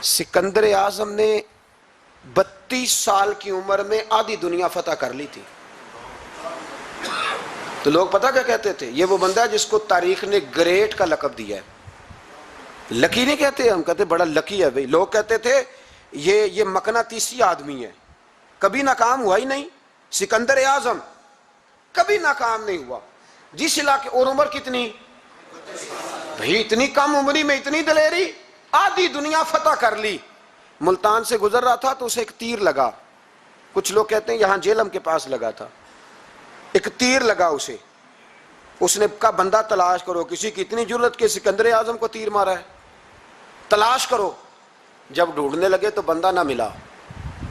سکندر اعظم نے 32 سال کی عمر میں آدھی دنیا فتح کر لی تھی. تو لوگ پتہ کیا کہتے تھے؟ یہ وہ بندہ ہے جس کو تاریخ نے گریٹ کا لقب دیا ہے. لکی نہیں کہتے، ہم کہتے بڑا لکی ہے بھائی. لوگ کہتے تھے یہ مقناطیسی آدمی ہے، کبھی ناکام ہوا ہی نہیں. سکندر اعظم کبھی ناکام نہیں ہوا. جس علاقے، اور عمر کتنی بھائی، اتنی کم عمری میں اتنی دلیری، آدھی دنیا فتح کر لی. ملتان سے گزر رہا تھا تو اسے ایک تیر لگا. کچھ لوگ کہتے ہیں یہاں جہلم کے پاس لگا تھا. ایک تیر لگا اسے. اس نے کہا بندہ تلاش کرو، کسی کی اتنی جرت کہ سکندر اعظم کو تیر مارا ہے، تلاش کرو. جب ڈھونڈنے لگے تو بندہ نہ ملا.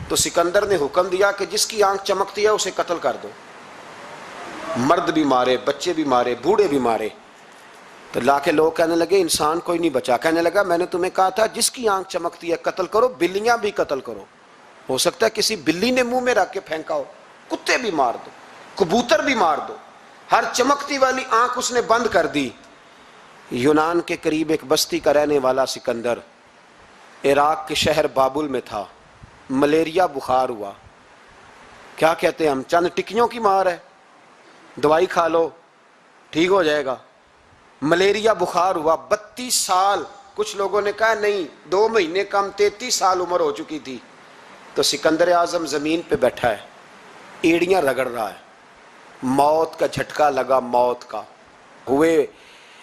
تو سکندر نے حکم دیا کہ جس کی آنکھ چمکتی ہے اسے قتل کر دو. مرد بھی مارے، بچے بھی مارے، بوڑھے بھی مارے. تو لا کے لوگ کہنے لگے انسان کوئی نہیں بچا. کہنے لگا میں نے تمہیں کہا تھا جس کی آنکھ چمکتی ہے قتل کرو. بلیاں بھی قتل کرو، ہو سکتا ہے کسی بلی نے منہ میں رکھ کے پھینکا ہو. کتے بھی مار دو، کبوتر بھی مار دو. ہر چمکتی والی آنکھ اس نے بند کر دی. یونان کے قریب ایک بستی کا رہنے والا سکندر عراق کے شہر بابل میں تھا. ملیریا بخار ہوا. کیا کہتے ہیں ہم، چند ٹکیوں کی مار ہے، دوائی کھا لو ٹھیک ہو جائے گا. ملیریا بخار ہوا. 32 سال، کچھ لوگوں نے کہا نہیں 2 مہینے کم، 33 سال عمر ہو چکی تھی. تو سکندر اعظم زمین پہ بیٹھا ہے، ایڑیاں رگڑ رہا ہے. موت کا جھٹکا لگا، موت کا. ہوئے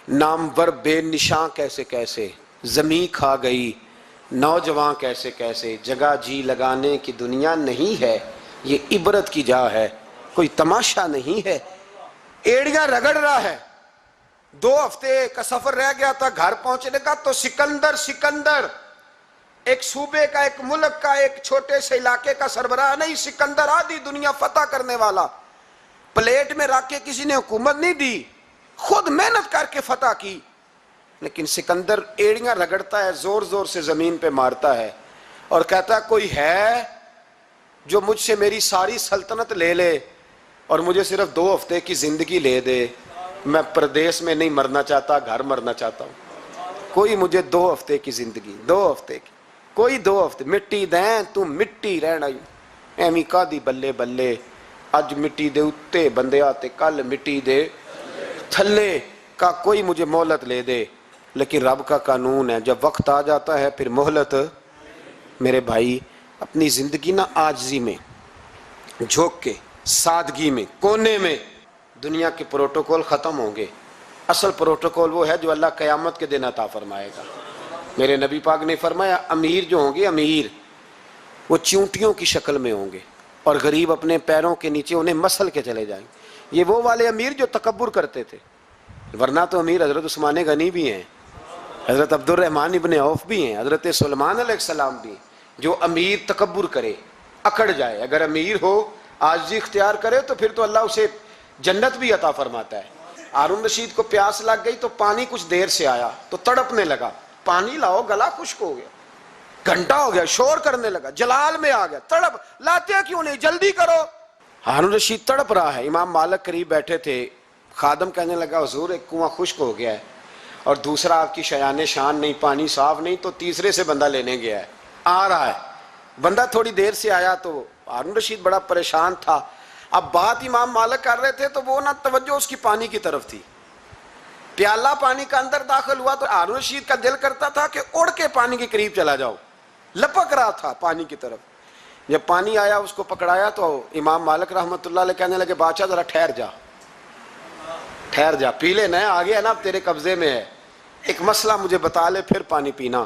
نامور بے نشاں کیسے کیسے، زمین کھا گئی نوجوان کیسے کیسے. جگہ جی لگانے کی دنیا نہیں ہے، یہ عبرت کی جا ہے، کوئی تماشا نہیں ہے. ایڑیاں رگڑ رہا ہے. 2 ہفتے کا سفر رہ گیا تھا گھر پہنچنے کا. تو سکندر ایک صوبے کا، ایک ملک کا، ایک چھوٹے سے علاقے کا سربراہ نہیں. سکندر آدھی دنیا فتح کرنے والا. پلیٹ میں رکھ کے کسی نے حکومت نہیں دی، خود محنت کر کے فتح کی. لیکن سکندر ایڑیاں رگڑتا ہے، زور زور سے زمین پہ مارتا ہے اور کہتا ہے کوئی ہے جو مجھ سے میری ساری سلطنت لے لے اور مجھے صرف 2 ہفتے کی زندگی لے دے. میں پردیس میں نہیں مرنا چاہتا، گھر مرنا چاہتا ہوں. کوئی مجھے 2 ہفتے کی زندگی، 2 ہفتے کی، کوئی 2 ہفتے. مٹی دیں تو مٹی رہنا ایویں کا دی بلے بلے. اج مٹی دے اتے بندے آتے، کل مٹی دے تھلے. کا کوئی مجھے مہلت لے دے. لیکن رب کا قانون ہے، جب وقت آ جاتا ہے پھر مہلت. میرے بھائی اپنی زندگی نہ عاجزی میں جھوک کے، سادگی میں، کونے میں. دنیا کے پروٹوکول ختم ہوں گے. اصل پروٹوکول وہ ہے جو اللہ قیامت کے دن عطا فرمائے گا. میرے نبی پاک نے فرمایا امیر جو ہوں گے، امیر وہ چونٹیوں کی شکل میں ہوں گے اور غریب اپنے پیروں کے نیچے انہیں مسل کے چلے جائیں گے. یہ وہ والے امیر جو تکبر کرتے تھے. ورنہ تو امیر حضرت عثمان غنی بھی ہیں، حضرت عبد الرحمن ابن عوف بھی ہیں، حضرت سلیمان علیہ السلام بھی ہیں. جو امیر تکبر کرے، اکڑ جائے، اگر امیر ہو عاجزی اختیار کرے تو پھر تو اللہ اسے جنت بھی عطا فرماتا ہے. ہارون رشید کو پیاس لگ گئی تو پانی کچھ دیر سے آیا تو تڑپنے لگا. پانی لاؤ، گلا خشک ہو گیا. گھنٹہ ہو گیا، شور کرنے لگا، جلال میں آ گیا، تڑپ. لاتے کیوں نہیں، جلدی کرو. ہارون رشید تڑپ رہا ہے. امام مالک قریب بیٹھے تھے. خادم کہنے لگا حضور ایک کنواں خشک ہو گیا ہے اور دوسرا آپ کی شایان شان نہیں، پانی صاف نہیں، تو تیسرے سے بندہ لینے گیا ہے، آ رہا ہے. بندہ تھوڑی دیر سے آیا تو ہارون رشید بڑا پریشان تھا. اب بات امام مالک کر رہے تھے تو وہ نہ توجہ اس کی پانی کی طرف تھی. پیالہ پانی کا اندر داخل ہوا تو ہارون رشید کا دل کرتا تھا کہ اڑ کے پانی کے قریب چلا جاؤ. لپک رہا تھا پانی کی طرف. جب پانی آیا اس کو پکڑایا تو امام مالک رحمۃ اللہ علیہ کہنے لگے بادشاہ ذرا ٹھہر جا، ٹھہر جا، پی لے، نہ آگے ہے نا، اب تیرے قبضے میں ہے. ایک مسئلہ مجھے بتا لے پھر پانی پینا.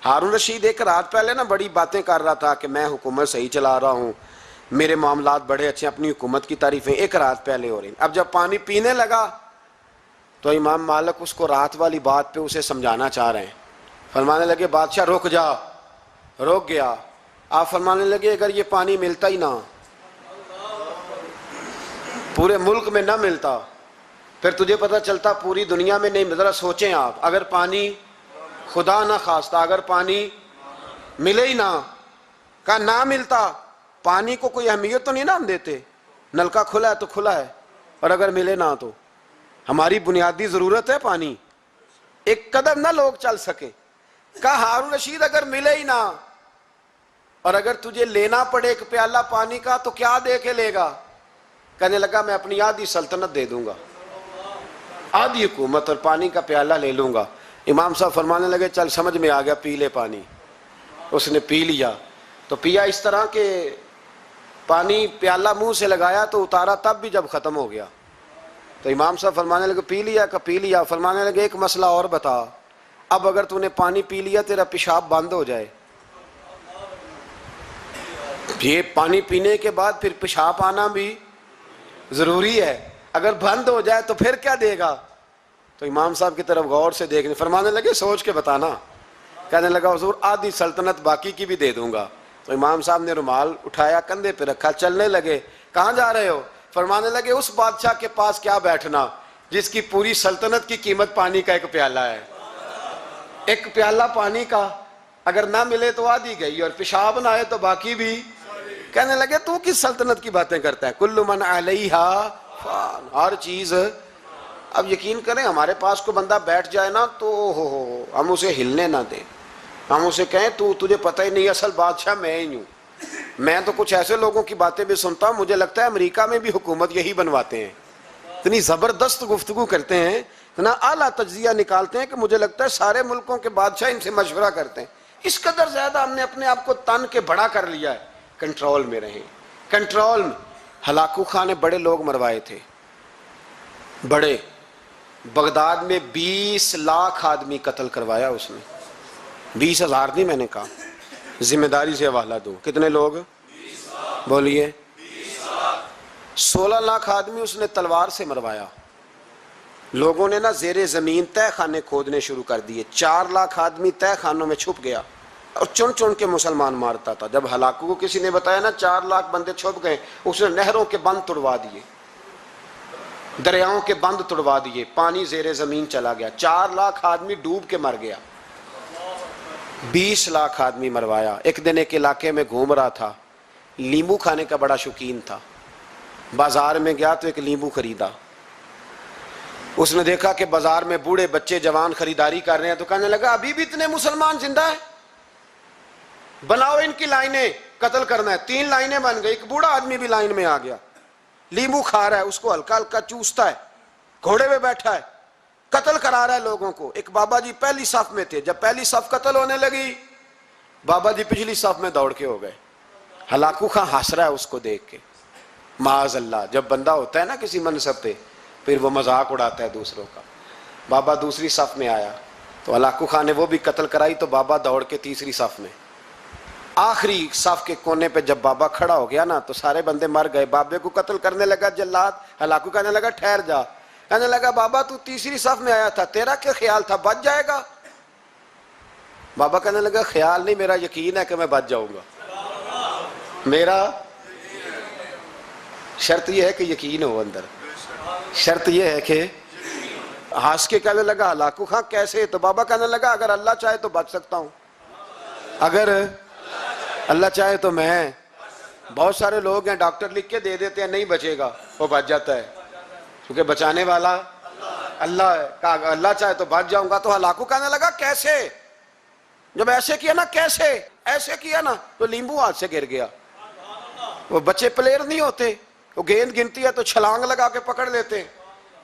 ہارون رشید ایک رات پہلے نا بڑی باتیں کر رہا تھا کہ میں حکومت صحیح چلا رہا ہوں، میرے معاملات بڑے اچھے، اپنی حکومت کی تعریفیں ایک رات پہلے ہو رہی. اب جب پانی پینے لگا تو امام مالک اس کو رات والی بات پہ اسے سمجھانا چاہ رہے ہیں. فرمانے لگے بادشاہ رک جا. رک گیا. آپ فرمانے لگے اگر یہ پانی ملتا ہی نہ، پورے ملک میں نہ ملتا، پھر تجھے پتہ چلتا پوری دنیا میں نہیں. ذرا سوچیں آپ، اگر پانی خدا نہ خواستہ اگر پانی ملے ہی نہ، کہا نہ ملتا، پانی کو کوئی اہمیت تو نہیں نا ہم دیتے، نلکا کھلا ہے تو کھلا ہے، اور اگر ملے نہ تو ہماری بنیادی ضرورت ہے پانی. ایک قدم نہ لوگ چل سکے. کہا ہارون رشید اگر ملے ہی نہ اور اگر تجھے لینا پڑے ایک پیالہ پانی کا تو کیا دے کے لے گا؟ کہنے لگا میں اپنی آدھی سلطنت دے دوں گا، آدھی حکومت اور پانی کا پیالہ لے لوں گا۔ امام صاحب فرمانے لگے چل سمجھ میں آ گیا، پی لے پانی۔ اس نے پی لیا تو پیا اس طرح کہ پانی پیالہ منہ سے لگایا تو اتارا تب بھی جب ختم ہو گیا تو امام صاحب فرمانے لگے پی لیا؟ کہ پی لیا۔ فرمانے لگے ایک مسئلہ اور بتا، اب اگر تو نے پانی پی لیا تیرا پیشاب بند ہو جائے، یہ پانی پینے کے بعد پھر پیشاب آنا بھی ضروری ہے، اگر بند ہو جائے تو پھر کیا دے گا؟ تو امام صاحب کی طرف غور سے دیکھنے، فرمانے لگے سوچ کے بتانا۔ کہنے لگا حضور آدھی سلطنت باقی کی بھی دے دوں گا۔ تو امام صاحب نے رومال اٹھایا کندھے پہ رکھا، چلنے لگے۔ کہاں جا رہے ہو؟ فرمانے لگے اس بادشاہ کے پاس کیا بیٹھنا جس کی پوری سلطنت کی قیمت پانی کا ایک پیالہ ہے۔ ایک پیالہ پانی کا اگر نہ ملے تو آدھی گئی اور پیشاب نہ آئے تو باقی بھی۔ کہنے لگے تو کس سلطنت کی باتیں کرتا ہے؟ کل من علیہا فان، ہر چیز۔ اب یقین کریں ہمارے پاس کو بندہ بیٹھ جائے نا تو ہم اسے ہلنے نہ دیں، ہم اسے کہیں تو تجھے پتہ ہی نہیں اصل بادشاہ میں ہی ہوں۔ میں تو کچھ ایسے لوگوں کی باتیں بھی سنتا ہوں، مجھے لگتا ہے امریکہ میں بھی حکومت یہی بنواتے ہیں، اتنی زبردست گفتگو کرتے ہیں، اتنا اعلیٰ تجزیہ نکالتے ہیں کہ مجھے لگتا ہے سارے ملکوں کے بادشاہ ان سے مشورہ کرتے ہیں۔ اس قدر زیادہ ہم نے اپنے آپ کو تن کے بڑا کر لیا ہے۔ کنٹرول میں رہیں، کنٹرول میں۔ ہلاکو خان نے بڑے لوگ مروائے تھے، بڑے، بغداد میں 20 لاکھ آدمی قتل کروایا اس نے، 20,000 نہیں میں نے کہا، ذمہ داری سے حوالہ دو، کتنے لوگ بولیے؟ 16 لاکھ آدمی اس نے تلوار سے مروایا۔ لوگوں نے نا زیر زمین تہ خانے کھودنے شروع کر دیے، 4 لاکھ آدمی تہ خانوں میں چھپ گیا اور چن چن کے مسلمان مارتا تھا۔ جب ہلاکو کو کسی نے بتایا نا 4 لاکھ بندے چھپ گئے، اس نے نہروں کے بند توڑوا دیے، دریاؤں کے بند توڑوا دیے، پانی زیر زمین چلا گیا، 4 لاکھ آدمی ڈوب کے مر گیا، 20 لاکھ آدمی مروایا۔ ایک دن ایک علاقے میں گھوم رہا تھا، لیمبو کھانے کا بڑا شوقین تھا، بازار میں گیا تو ایک لیمبو خریدا۔ اس نے دیکھا کہ بازار میں بوڑھے بچے جوان خریداری کر رہے ہیں تو کہنے لگا ابھی بھی اتنے مسلمان زندہ ہیں، بناؤ ان کی لائنیں، قتل کرنا ہے۔ 3 لائنیں بن گئی، ایک بوڑھا آدمی بھی لائن میں آ گیا، لیمبو کھا رہا ہے، اس کو ہلکا ہلکا چوستا ہے، گھوڑے پہ بیٹھا ہے، قتل کرا رہا ہے لوگوں کو۔ ایک بابا جی پہلی صف میں تھے، جب پہلی صف قتل ہونے لگی بابا جی پچھلی صف میں دوڑ کے ہو گئے۔ ہلاکو خان ہنس رہا ہے اس کو دیکھ کے، معاذ اللہ، جب بندہ ہوتا ہے نا کسی منصب پہ پھر وہ مذاق اڑاتا ہے دوسروں کا۔ بابا دوسری صف میں آیا تو ہلاکو خان نے وہ بھی قتل کرائی تو بابا دوڑ کے تیسری صف میں، آخری صف کے کونے پہ جب بابا کھڑا ہو گیا نا تو سارے بندے مر گئے۔ بابے کو قتل کرنے لگا جلاد، ہلاکو کہنے لگا ٹھہر جا، کہنے لگا بابا تو تیسری صف میں آیا تھا، تیرا کیا خیال تھا بچ جائے گا؟ بابا کہنے لگا خیال نہیں، میرا یقین ہے کہ میں بچ جاؤں گا، میرا شرط یہ ہے کہ یقین ہو اندر، شرط یہ ہے کہ ہنس کے کہنے لگا ہلاکو خان کیسے؟ تو بابا کہنے لگا اگر اللہ چاہے تو بچ سکتا ہوں، اگر اللہ چاہے تو میں۔ بہت سارے لوگ ہیں ڈاکٹر لکھ کے دے دیتے ہیں نہیں بچے گا، وہ بچ جاتا ہے کیونکہ بچانے والا اللہ ہے۔ کہا اگر اللہ چاہے تو بچ جاؤں گا۔ تو ہلاکو کہنے لگا کیسے؟ جب ایسے کیا نا، کیسے ایسے کیا نا تو لیمبو ہاتھ سے گر گیا۔ وہ بچے پلیئر نہیں ہوتے، وہ گیند گنتی ہے تو چھلانگ لگا کے پکڑ لیتے،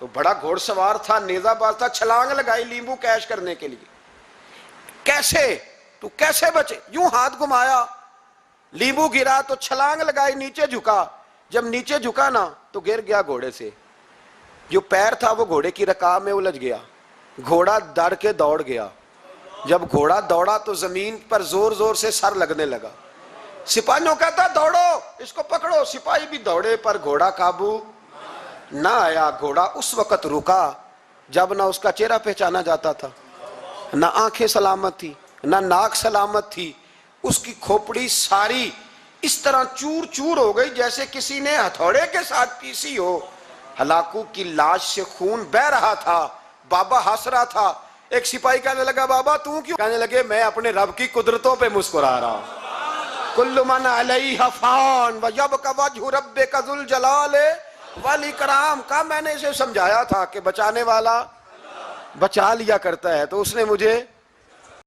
تو بڑا گھوڑ سوار تھا، نیزہ باز تھا، چھلانگ لگائی لیمبو کیش کرنے کے لیے۔ کیسے تو کیسے بچے؟ یوں ہاتھ گھمایا، لیمبو گرا تو چھلانگ لگائی، نیچے جھکا، جب نیچے جھکا نا تو گر گیا گھوڑے سے، جو پیر تھا وہ گھوڑے کی رکاب میں الجھ گیا، گھوڑا ڈر کے دوڑ گیا۔ جب گھوڑا دوڑا تو زمین پر زور زور سے سر لگنے لگا، سپاہیوں کہتا دوڑو اس کو پکڑو، سپاہی بھی دوڑے پر گھوڑا قابو نہ آیا۔ گھوڑا اس وقت رکا جب نہ اس کا چہرہ پہچانا جاتا تھا، نہ آنکھیں سلامت تھی، نہ ناک سلامت تھی، اس کی کھوپڑی ساری اس طرح چور چور ہو گئی جیسے کسی نے ہتھوڑے کے ساتھ پیسی ہو۔ ہلاکو کی لاش سے خون بہ رہا تھا، بابا ہنس رہا تھا۔ ایک سپاہی کہنے لگا بابا تو کیوں؟ کہنے لگے میں اپنے رب کی قدرتوں پہ مسکرا رہا ہوں۔ کل من علیہ فان ویبقی وجہ ربک ذو الجلال والاکرام۔ کا میں نے اسے سمجھایا تھا کہ بچانے والا بچا لیا کرتا ہے، تو اس نے مجھے